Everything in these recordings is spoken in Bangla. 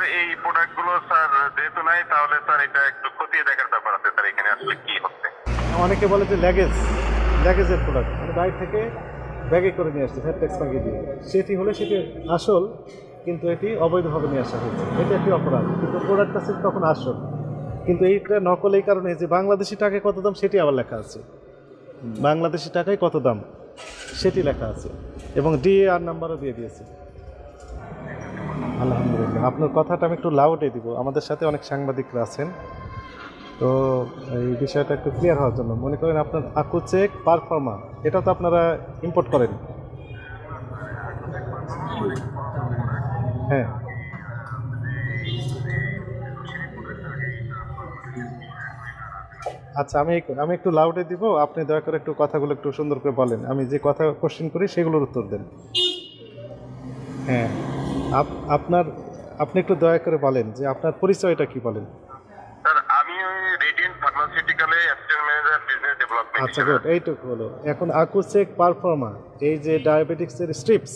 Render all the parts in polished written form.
স্যার এই প্রোডাক্টগুলো স্যার যেহেতু নাই তাহলে স্যার এটা একটু খতিয়ে দেখার ব্যাপার আছে স্যার এখানে আসলে কি হচ্ছে। অনেকে বলে যে ল্যাগেজের প্রোডাক্ট, মানে বাইরে থেকে ব্যাগে করে নিয়ে আসছে ফ্যাট ট্যাক্স লাগিয়ে দিয়ে, সেটি হলে সেটি আসল, কিন্তু এটি অবৈধভাবে নিয়ে আসা হয়েছে, এটা একটি অপরাধ। কিন্তু প্রোডাক্টটা ছিল তখন আসল, কিন্তু এইটা নকল এই কারণে যে বাংলাদেশি টাকায় কত দাম সেটি আবার লেখা আছে, বাংলাদেশি টাকায় কত দাম সেটি লেখা আছে, এবং ডিএআর নাম্বারও দিয়ে দিয়েছে। আলহামদুলিল্লাহ, আপনার কথাটা আমি একটু লাউডে দিব, আমাদের সাথে অনেক সাংবাদিকরা আছেন, তো এই বিষয়টা একটু ক্লিয়ার হওয়ার জন্য। মনে করেন আপনার আকুচেক পারফর্মা, এটা তো আপনারা ইম্পোর্ট করেন, হ্যাঁ। আচ্ছা, আমি একটু লাউডে দিব, আপনি দয়া করে একটু কথাগুলো একটু সুন্দর করে বলেন, আমি যে কথা কোশ্চেন করি সেগুলোর উত্তর দেন। হ্যাঁ, আপনি একটু দয়া করে বলেন যে আপনার পরিচয়টা কি বলেন। স্যার আমি ওই রেডিয়েন্ট ফার্মাসিউটিক্যালে অ্যাসিস্ট্যান্ট ম্যানেজার বিজনেস ডেভেলপমেন্ট। আচ্ছা, গুড, এইটুকু হলো। এখন আকুচেক পারফর্মা, এই যে ডায়াবেটিক্সের স্ট্রিপস,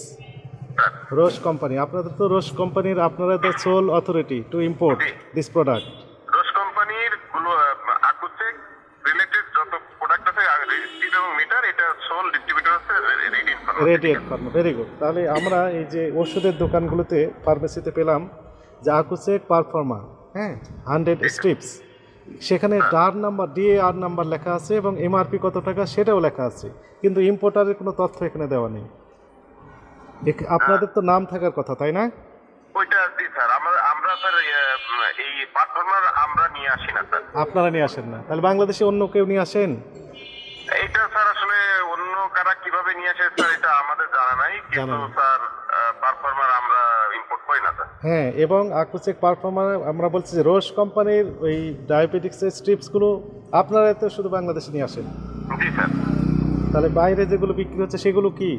রোশ কোম্পানি, আপনাদের তো রোশ কোম্পানির, আপনারা the sole authority to import this product. Roche কোম্পানির আকুচেক রিলেটেড যত প্রোডাক্ট আছে রেজিস্ট্রি এবং মিটার, এটা সোল ডিস্ট্রিবিউটর আছে রেডিয়েন্ট ফার্মা। Very good. তাহলে আমরা এই যে ওষুধের দোকানগুলোতে, ফার্মেসিতে পেলাম যে আকুচেক পারফর্মা, হ্যাঁ, 100 স্ট্রিপস, সেখানে ডিএআর নাম্বার লেখা আছে এবং এমআরপি কত টাকা সেটাও লেখা আছে, কিন্তু ইম্পোর্টারের কোনো তথ্য এখানে দেওয়া নেই। আপনাদের তো নাম থাকার কথা, তাই না? ওইটা জি স্যার, আমরা স্যার এই পারফর্মার আমরা নিয়ে আসি না স্যার। আপনারা নিয়ে আসেন না, তাহলে বাংলাদেশে অন্য কেউ নিয়ে আসেন? এটা স্যার আসলে অন্য কারা কিভাবে নিয়ে আসে স্যার এটা আমাদের জানা নাই, কিন্তু স্যার পারফর্মার আমরা ইম্পোর্ট করি না স্যার। হ্যাঁ, এবং আকুচেক পারফর্মার আমরা বলছি যে রোশ কোম্পানির ওই ডায়াবেটিক্সের স্ট্রিপসগুলো আপনারা তো শুধু বাংলাদেশে নিয়ে আসেন। জি স্যার। তাহলে বাইরে যেগুলো বিক্রি হচ্ছে সেগুলো কি?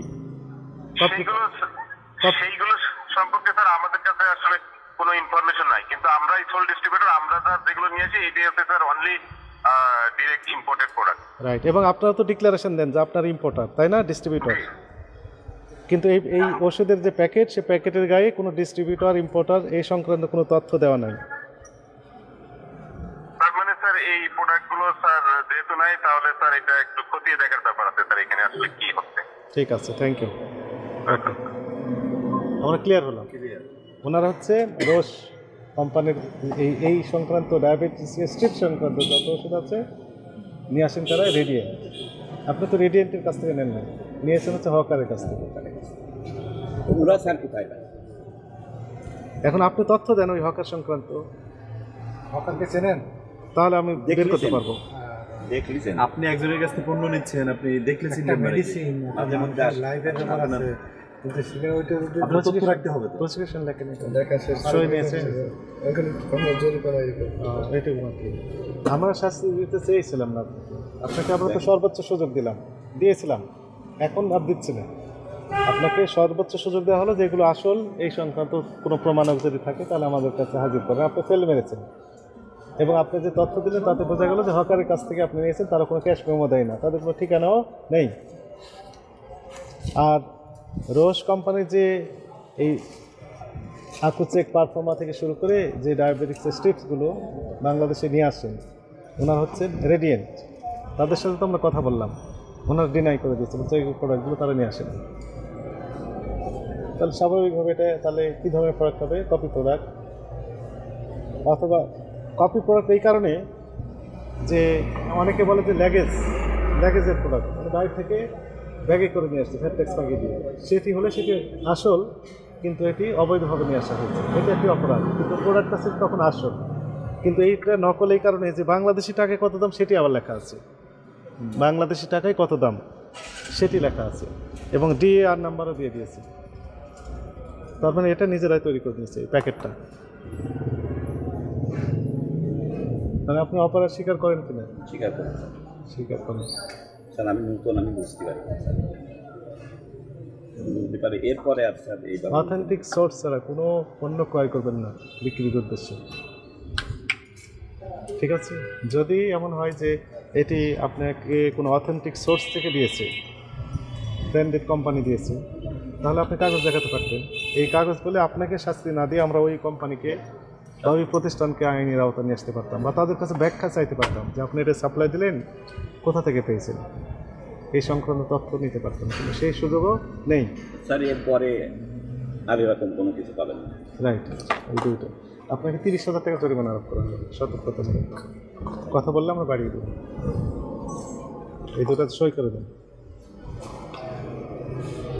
সেইগুলো সম্পর্কে স্যার আমাদের কাছে আসলে কোনো ইনফরমেশন নাই, কিন্তু আমরা সোল ডিস্ট্রিবিউটর, আমরা যেগুলো নিয়েছি এটি হচ্ছে sir only direct imported product. Right, এবং আপনারা তো ডিক্লারেশন দেন যে আপনার ইম্পোর্টার, তাই না, ডিস্ট্রিবিউটর, কিন্তু এই ওষুধের যে প্যাকেট, সে প্যাকেটের গায়ে কোনো ডিস্ট্রিবিউটর, ইম্পোর্টার এই সংক্রান্ত কোনো তথ্য দেওয়া নাই। তার মানে স্যার এই প্রোডাক্টগুলো স্যার যেহেতু নাই তাহলে স্যার এটা একটু খতিয়ে দেখার ব্যাপার আছে স্যার এখানে আসলে কি হচ্ছে। ঠিক আছে, থ্যাংক ইউ। ওকে, আমরা ক্লিয়ার হলাম। ওনারা হচ্ছে রোশ কোম্পানির এই সংক্রান্ত ডায়াবেটিস স্ট্রিপ সংক্রান্ত যত ওষুধ আছে নিয়ে আসেন তারা রেডিয়েন্ট। আপনি তো রেডিয়েন্টের কাছ থেকে নেন না, নিয়েছেন হচ্ছে হকারের কাছ থেকে। ওরা স্যার কোথায় পায়? এখন আপনি তথ্য দেন ওই হকার সংক্রান্ত। হকারকে চেনেন? তাহলে আমি বের করতে পারবো। দেখলিছেন আপনি একজনের কাছ থেকে পণ্য নিচ্ছেন, আপনি দেখলে চিনবেন না। মেডিসিন মাঝে মধ্যে লাইভের ব্যাপার আছে, কিন্তু সেখানে ওইটা আপনার তথ্য রাখতে হবে তো। প্রেসক্রিপশন লেখেন, দেখা শেষ সই নিয়েছে, ওখানে কোনো জরিমানা এইটুকু মাত্র। আমরা শাস্তি দিতে চেয়েছিলাম না আপনাকে, আমরা তো সর্বোচ্চ সুযোগ দিয়েছিলাম, এখন আর দিচ্ছি না। আপনাকে সর্বোচ্চ সুযোগ দেওয়া হলো, যেগুলো আসল এই সংক্রান্ত কোনো প্রমাণক যদি থাকে তাহলে আমাদের কাছে হাজির করেন। আপনি ফেল মেরেছেন, এবং আপনি যে তথ্য দিলেন তাতে বোঝা গেল যে হকারের কাছ থেকে আপনি নিয়েছেন, তারা কোনো ক্যাশ মেমো দেয় না, তাদের কোনো ঠিকানাও নেই। আর রোশ কোম্পানির যে এই আকুচেক পারফর্মা থেকে শুরু করে যে ডায়াবেটিক্সের স্ট্রিপসগুলো বাংলাদেশে নিয়ে আসেন, ওনার হচ্ছেন রেডিয়েন্ট, তাদের সাথে তো আমরা কথা বললাম, ওনারা ডিনাই করে দিয়েছে, বলছে এই প্রোডাক্টগুলো তারা নিয়ে আসেন। তাহলে স্বাভাবিকভাবে এটা তাহলে কী ধরনের প্রোডাক্ট হবে? কপি প্রোডাক্ট, অথবা কপি প্রোডাক্ট এই কারণে যে অনেকে বলে যে ল্যাগেজের প্রোডাক্ট, মানে বাইরে থেকে ব্যাগে করে নিয়ে আসছে ফ্যাট ট্যাক্স লাগিয়ে দিয়ে, সেটি হলে সেটি আসল, কিন্তু এটি অবৈধভাবে নিয়ে আসা হয়েছে, এটা একটি অপরাধ। কিন্তু প্রোডাক্টটা ছিল তখন আসল, কিন্তু এইটা নকল এই কারণে যে বাংলাদেশি টাকায় কত দাম সেটি আবার লেখা আছে, বাংলাদেশি টাকায় কত দাম সেটি লেখা আছে, এবং ডিএআর নাম্বারও দিয়ে দিয়েছে। তার মানে এটা নিজেরাই তৈরি করে নিয়েছে এই প্যাকেটটা। মানে আপনি অপরাধ স্বীকার করেন কিনা? স্বীকার করেন। স্বীকার করেন। স্যার আমি নতুন, আমি বুঝতে পারি বুঝতে পারি। এরপরে আর স্যার এই অথেন্টিক সোর্স ছাড়া কোনো পণ্য ক্রয় করবেন না বিক্রির উদ্দেশ্যে, ঠিক আছে? যদি এমন হয় যে এটি আপনাকে কোনো অথেন্টিক সোর্স থেকে দিয়েছে, ব্র্যান্ডেড কোম্পানি দিয়েছে, তাহলে আপনি কাগজ দেখাতে পারতেন। এই কাগজ বলে আপনাকে শাস্তি না দিয়ে আমরা ওই কোম্পানিকে বা ওই প্রতিষ্ঠানকে আইনের আওতা নিয়ে আসতে পারতাম, বা তাদের কাছে ব্যাখ্যা চাইতে পারতাম যে আপনি এটা সাপ্লাই দিলেন, কোথা থেকে পেয়েছেন, এই সংক্রান্ত তথ্য নিতে পারতাম। কিন্তু সেই সুযোগও নেই। স্যার এরপরে আর এরকম কোনো কিছু পাবেন না। রাইট, এই দুইটা আপনাকে 30,000 টাকা জরিমানা আরোপ করা হবে সতর্কতা মূলক। কথা বললে আমরা বাড়িয়ে দেবো। এই দুটা সই করে দেন।